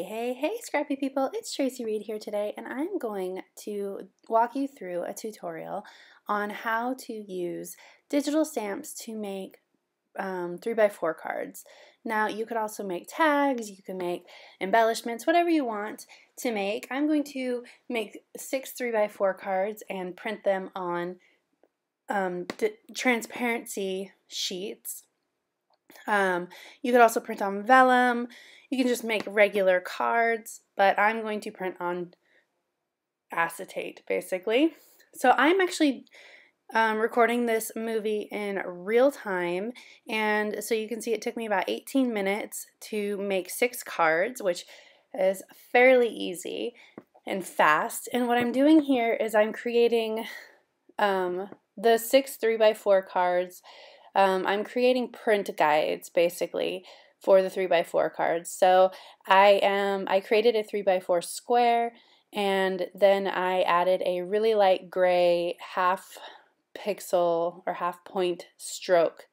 Hey, scrappy people, it's Traci Reed here today, and I'm going to walk you through a tutorial on how to use digital stamps to make 3x4 cards. Now, you could also make tags, you can make embellishments, whatever you want to make. I'm going to make 6 3x4 cards and print them on transparency sheets. You could also print on vellum. You can just make regular cards, but I'm going to print on acetate, basically. So I'm actually recording this movie in real time, and so you can see it took me about 18 minutes to make 6 cards, which is fairly easy and fast. And what I'm doing here is I'm creating the 6 3x4 cards. I'm creating print guides basically for the 3x4 cards. So I created a 3x4 square, and then I added a really light gray half pixel or half point stroke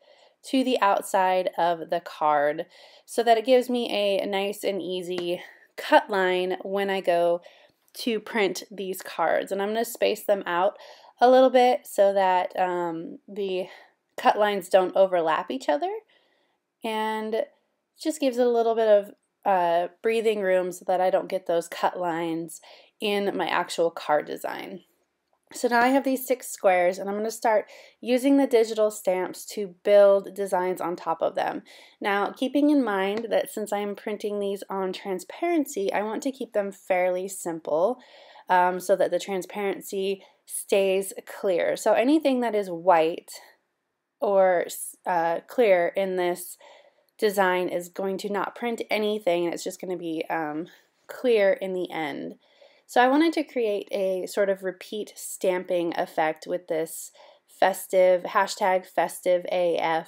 to the outside of the card so that it gives me a nice and easy cut line when I go to print these cards. And I'm going to space them out a little bit so that the cut lines don't overlap each other, and it just gives it a little bit of breathing room so that I don't get those cut lines in my actual card design. So now I have these 6 squares, and I'm going to start using the digital stamps to build designs on top of them. Now, keeping in mind that since I'm printing these on transparency, I want to keep them fairly simple so that the transparency stays clear. So anything that is white or clear in this design is going to not print anything, and it's just going to be clear in the end. So I wanted to create a sort of repeat stamping effect with this festive, #FestiveAF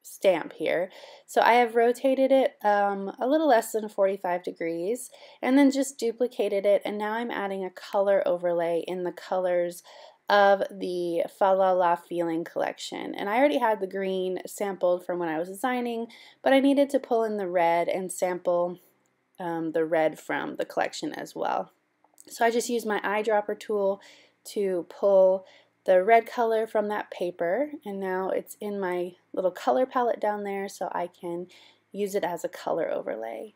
stamp here. So I have rotated it a little less than 45 degrees and then just duplicated it, and now I'm adding a color overlay in the colors of the FaLaLa Feeling collection. And I already had the green sampled from when I was designing, but I needed to pull in the red and sample the red from the collection as well. So I just used my eyedropper tool to pull the red color from that paper, and now it's in my little color palette down there so I can use it as a color overlay.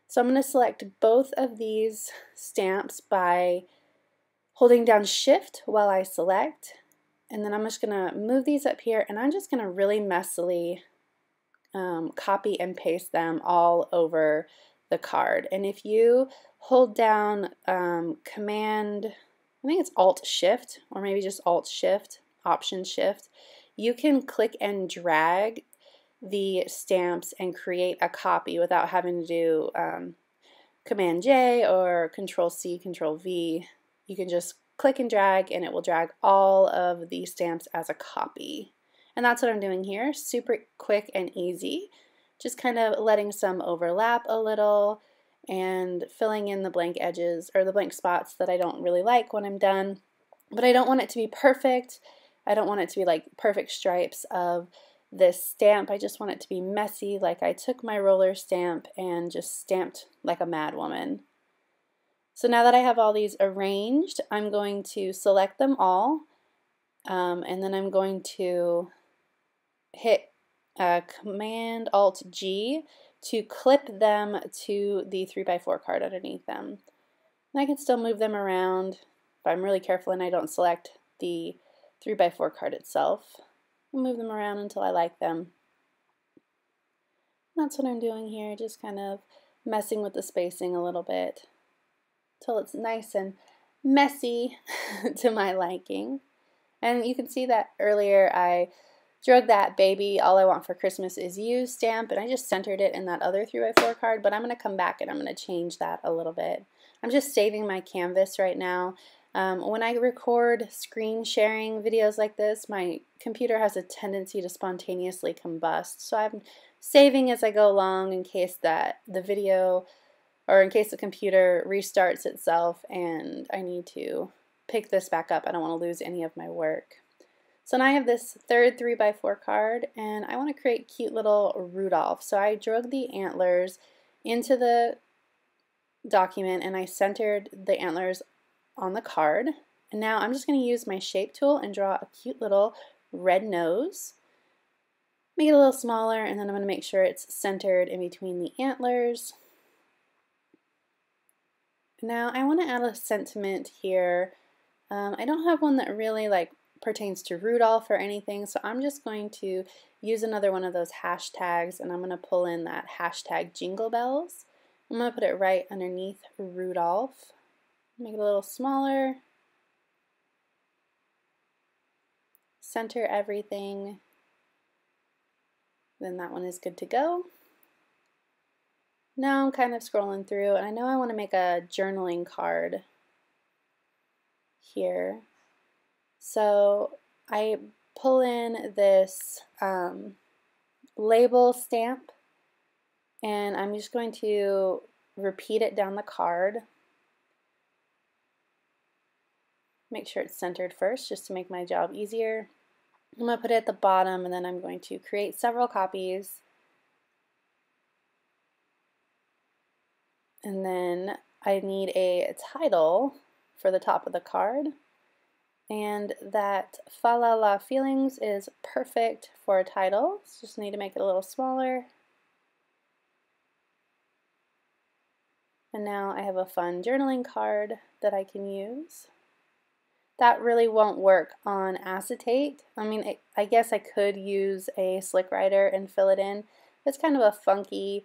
So I'm going to select both of these stamps by holding down Shift while I select, and then I'm just going to move these up here, and I'm just going to really messily copy and paste them all over the card. And if you hold down Command, I think it's Alt Shift, or maybe just Alt Shift, Option Shift, you can click and drag the stamps and create a copy without having to do Command J or Control C, Control V. You can just click and drag, and it will drag all of the stamps as a copy. And that's what I'm doing here. Super quick and easy. Just kind of letting some overlap a little and filling in the blank edges or the blank spots that I don't really like when I'm done. But I don't want it to be perfect. I don't want it to be like perfect stripes of this stamp. I just want it to be messy, like I took my roller stamp and just stamped like a mad woman. So now that I have all these arranged, I'm going to select them all, and then I'm going to hit Command Alt G to clip them to the 3x4 card underneath them. And I can still move them around if I'm really careful and I don't select the 3x4 card itself. I'll move them around until I like them. That's what I'm doing here, just kind of messing with the spacing a little bit till it's nice and messy to my liking. And you can see that earlier I drug that baby All I Want for Christmas Is You stamp, and I just centered it in that other 3x4 card, but I'm going to come back and I'm going to change that a little bit. I'm just saving my canvas right now. When I record screen sharing videos like this, my computer has a tendency to spontaneously combust, so I'm saving as I go along in case that the video or in case the computer restarts itself and I need to pick this back up. I don't want to lose any of my work. So now I have this third 3x4 card, and I want to create cute little Rudolph. So I drug the antlers into the document and I centered the antlers on the card. And now I'm just going to use my shape tool and draw a cute little red nose. Make it a little smaller, and then I'm going to make sure it's centered in between the antlers. Now I want to add a sentiment here. I don't have one that really pertains to Rudolph or anything, so I'm just going to use another one of those hashtags, and I'm going to pull in that hashtag Jingle Bells. I'm going to put it right underneath Rudolph. Make it a little smaller. Center everything. Then that one is good to go. Now I'm kind of scrolling through, and I know I want to make a journaling card here. So I pull in this label stamp, and I'm just going to repeat it down the card. Make sure it's centered first, just to make my job easier. I'm going to put it at the bottom, and then I'm going to create several copies. And then I need a title for the top of the card. And that FaLaLa Feelings is perfect for a title. So just need to make it a little smaller. And now I have a fun journaling card that I can use. That really won't work on acetate. I mean, I guess I could use a slick writer and fill it in. It's kind of a funky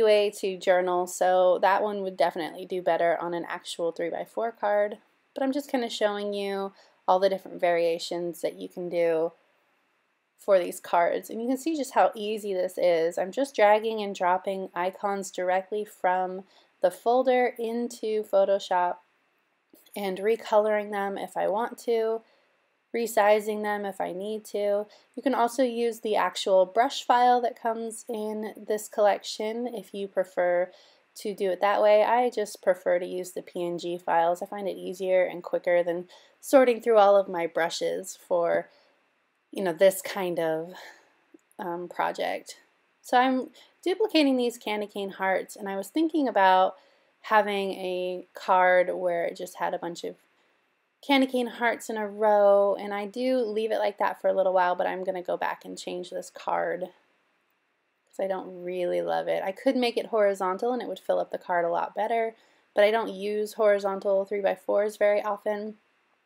way to journal, so that one would definitely do better on an actual 3x4 card. But I'm just kind of showing you all the different variations that you can do for these cards. And you can see just how easy this is. I'm just dragging and dropping icons directly from the folder into Photoshop and recoloring them if I want to, resizing them if I need to. You can also use the actual brush file that comes in this collection if you prefer to do it that way. I just prefer to use the PNG files. I find it easier and quicker than sorting through all of my brushes for, you know, this kind of project. So I'm duplicating these candy cane hearts, and I was thinking about having a card where it just had a bunch of candy cane hearts in a row, and I do leave it like that for a little while, but I'm going to go back and change this card because I don't really love it. I could make it horizontal and it would fill up the card a lot better, but I don't use horizontal 3x4s very often,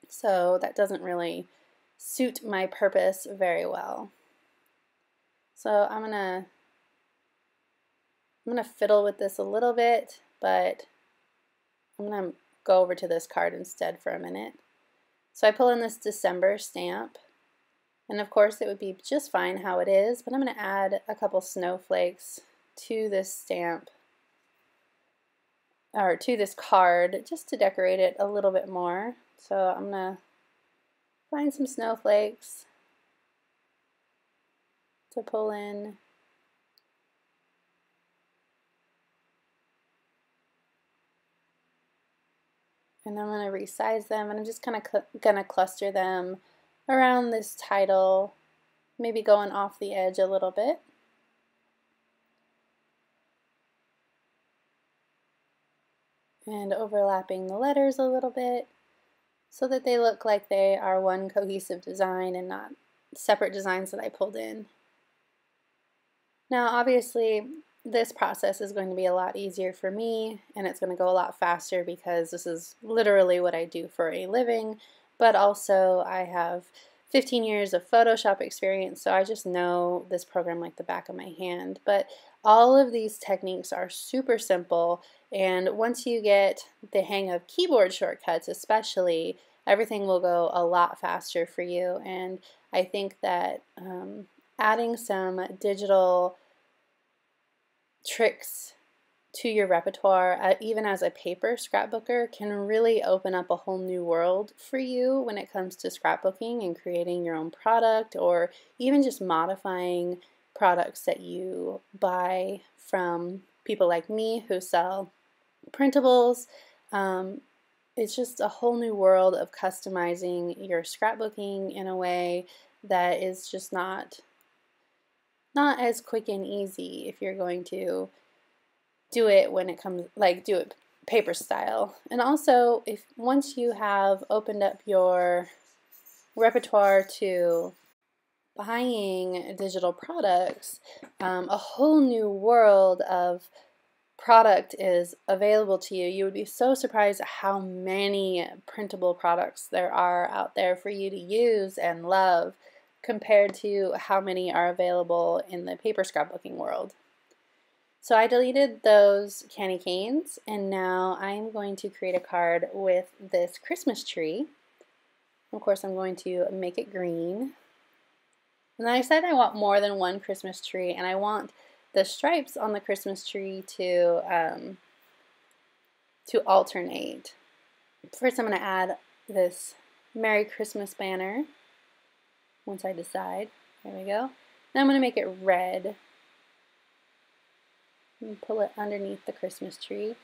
so that doesn't really suit my purpose very well. So I'm gonna fiddle with this a little bit, but I'm gonna go over to this card instead for a minute. So I pull in this December stamp, and of course it would be just fine how it is, but I'm gonna add a couple snowflakes to this stamp, or to this card, just to decorate it a little bit more. So I'm gonna find some snowflakes to pull in. And I'm going to resize them, and I'm just kind of going to cluster them around this title, maybe going off the edge a little bit. And overlapping the letters a little bit so that they look like they are one cohesive design and not separate designs that I pulled in. Now obviously this process is going to be a lot easier for me, and it's going to go a lot faster because this is literally what I do for a living, but also I have 15 years of Photoshop experience, so I just know this program like the back of my hand. But all of these techniques are super simple, and once you get the hang of keyboard shortcuts especially, everything will go a lot faster for you. And I think that adding some digital tricks to your repertoire, even as a paper scrapbooker, can really open up a whole new world for you when it comes to scrapbooking and creating your own product, or even just modifying products that you buy from people like me who sell printables. it's just a whole new world of customizing your scrapbooking in a way that is just not as quick and easy if you're going to do it when it comes, like, do it paper style. And also, if once you have opened up your repertoire to buying digital products, a whole new world of product is available to you. You would be so surprised at how many printable products there are out there for you to use and love compared to how many are available in the paper scrapbooking world. So I deleted those candy canes, and now I'm going to create a card with this Christmas tree. Of course, I'm going to make it green. And then I decided I want more than one Christmas tree, and I want the stripes on the Christmas tree to alternate. First, I'm going to add this Merry Christmas banner. Once I decide, there we go. Now I'm going to make it red and pull it underneath the Christmas tree.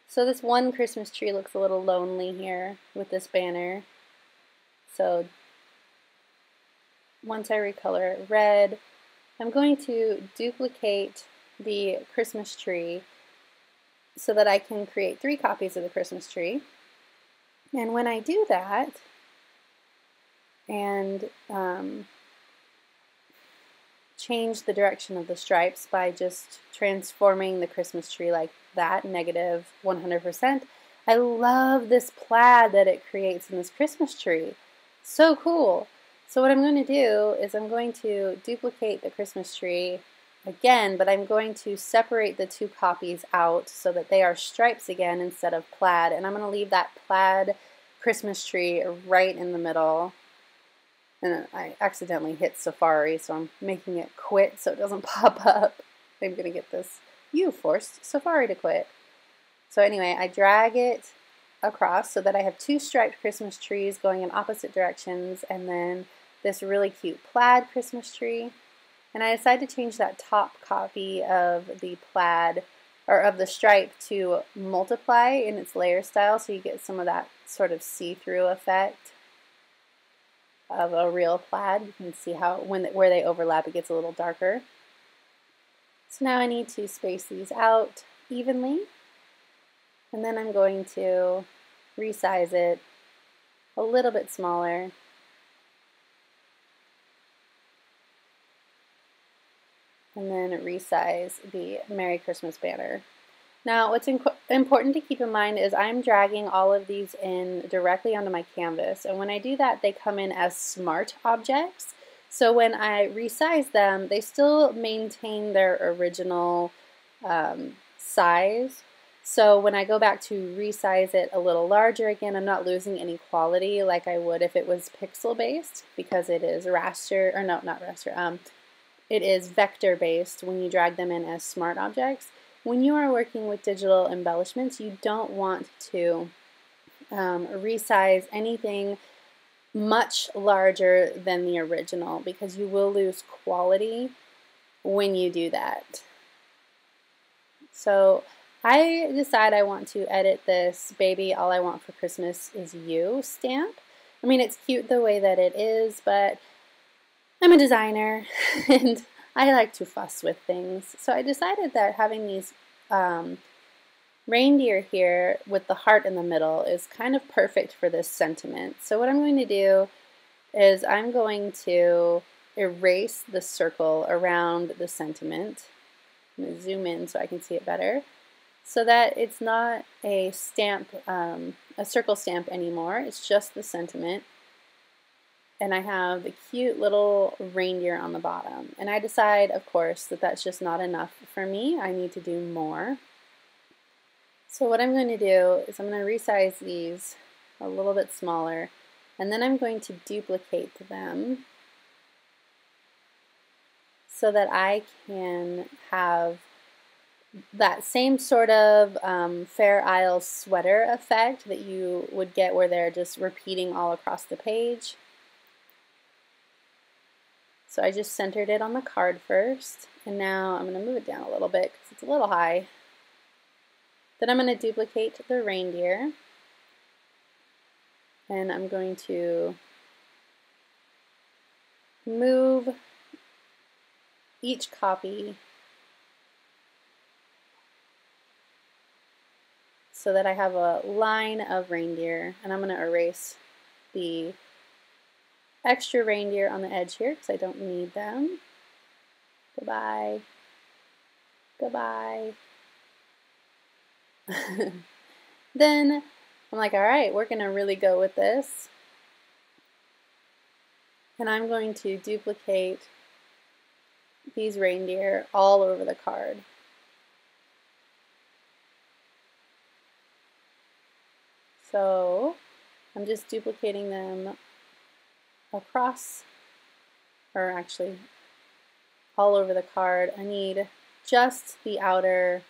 So this one Christmas tree looks a little lonely here with this banner. So once I recolor it red, I'm going to duplicate the Christmas tree so that I can create 3 copies of the Christmas tree. And when I do that, and change the direction of the stripes by just transforming the Christmas tree like that, negative 100%. I love this plaid that it creates in this Christmas tree. So cool. So what I'm going to do is I'm going to duplicate the Christmas tree again, but I'm going to separate the 2 copies out so that they are stripes again instead of plaid. And I'm going to leave that plaid Christmas tree right in the middle. And I accidentally hit Safari, so I'm making it quit so it doesn't pop up. I'm going to get this, you forced Safari to quit. So anyway, I drag it across so that I have 2 striped Christmas trees going in opposite directions, and then this really cute plaid Christmas tree. And I decided to change that top copy of the plaid, or of the stripe, to multiply in its layer style, so you get some of that sort of see-through effect of a real plaid. You can see how where they overlap it gets a little darker. So now I need to space these out evenly, and then I'm going to resize it a little bit smaller. And then resize the Merry Christmas banner. Now, what's important to keep in mind is I'm dragging all of these in directly onto my canvas, and when I do that, they come in as smart objects. So when I resize them, they still maintain their original size. So when I go back to resize it a little larger again, I'm not losing any quality like I would if it was pixel based, because it is raster, or no, not raster, it is vector based when you drag them in as smart objects. When you are working with digital embellishments, you don't want to resize anything much larger than the original, because you will lose quality when you do that. So I decide I want to edit this Baby All I Want for Christmas Is You stamp. I mean, it's cute the way that it is, but I'm a designer and I like to fuss with things. So I decided that having these reindeer here with the heart in the middle is kind of perfect for this sentiment. So what I'm going to do is I'm going to erase the circle around the sentiment. I'm going to zoom in so I can see it better, so that it's not a stamp, a circle stamp anymore. It's just the sentiment. And I have the cute little reindeer on the bottom. And I decide, of course, that that's just not enough for me. I need to do more. So what I'm going to do is I'm going to resize these a little bit smaller, and then I'm going to duplicate them so that I can have that same sort of Fair Isle sweater effect that you would get where they're just repeating all across the page. So I just centered it on the card first, and now I'm going to move it down a little bit because it's a little high. Then I'm going to duplicate the reindeer, and I'm going to move each copy so that I have a line of reindeer, and I'm going to erase the extra reindeer on the edge here because I don't need them. Goodbye. Goodbye. Then I'm like, all right, we're going to really go with this. And I'm going to duplicate these reindeer all over the card. So I'm just duplicating them across, or actually all over the card. I need just the outer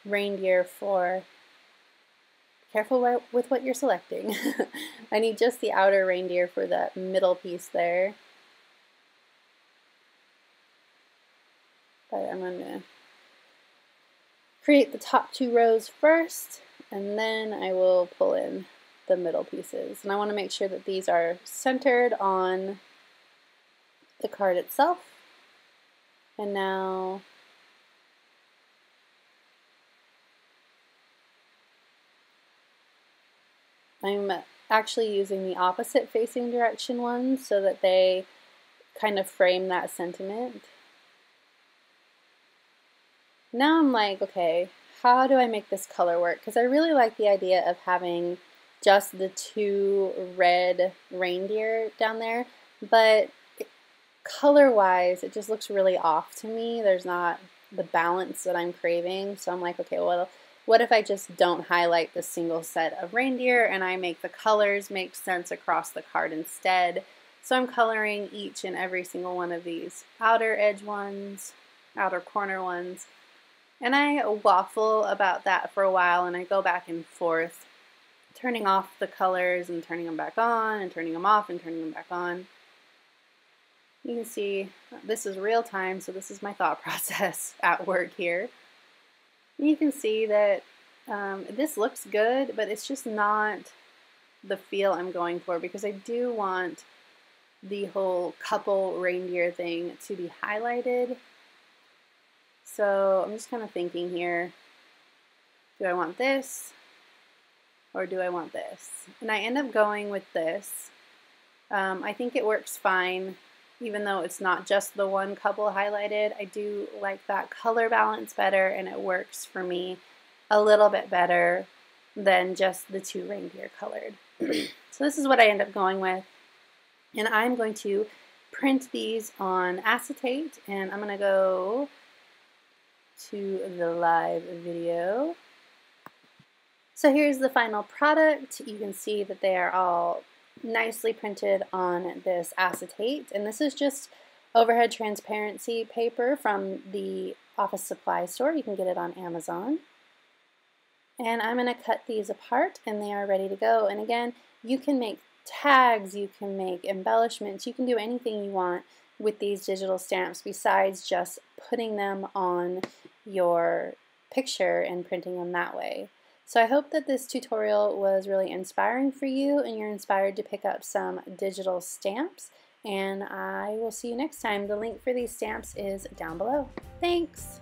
reindeer for, careful with what you're selecting. I need just the outer reindeer for that middle piece there. But I'm going to create the top 2 rows first, and then I will pull in the middle pieces. And I want to make sure that these are centered on the card itself. And now I'm actually using the opposite facing direction ones so that they kind of frame that sentiment. Now I'm like, okay, how do I make this color work? Because I really like the idea of having just the 2 red reindeer down there, but color-wise, it just looks really off to me. There's not the balance that I'm craving. So I'm like, okay, well, what if I just don't highlight the single set of reindeer and I make the colors make sense across the card instead? So I'm coloring each and every single one of these outer edge ones, outer corner ones, and I waffle about that for a while, and I go back and forth, turning off the colors and turning them back on, and turning them off and turning them back on. You can see this is real time, so this is my thought process at work here. You can see that this looks good, but it's just not the feel I'm going for, because I do want the whole couple reindeer thing to be highlighted. So I'm just kind of thinking here, do I want this or do I want this? And I end up going with this. I think it works fine, even though it's not just the one couple highlighted. I do like that color balance better, and it works for me a little bit better than just the 2 reindeer colored. So this is what I end up going with. And I'm going to print these on acetate, and I'm going to go to the live video. So here's the final product. You can see that they are all nicely printed on this acetate, and this is just overhead transparency paper from the office supply store. You can get it on Amazon. And I'm going to cut these apart, and they are ready to go. And again, you can make tags, you can make embellishments, you can do anything you want with these digital stamps besides just putting them on your picture and printing them that way. So I hope that this tutorial was really inspiring for you and you're inspired to pick up some digital stamps, and I will see you next time. The link for these stamps is down below. Thanks!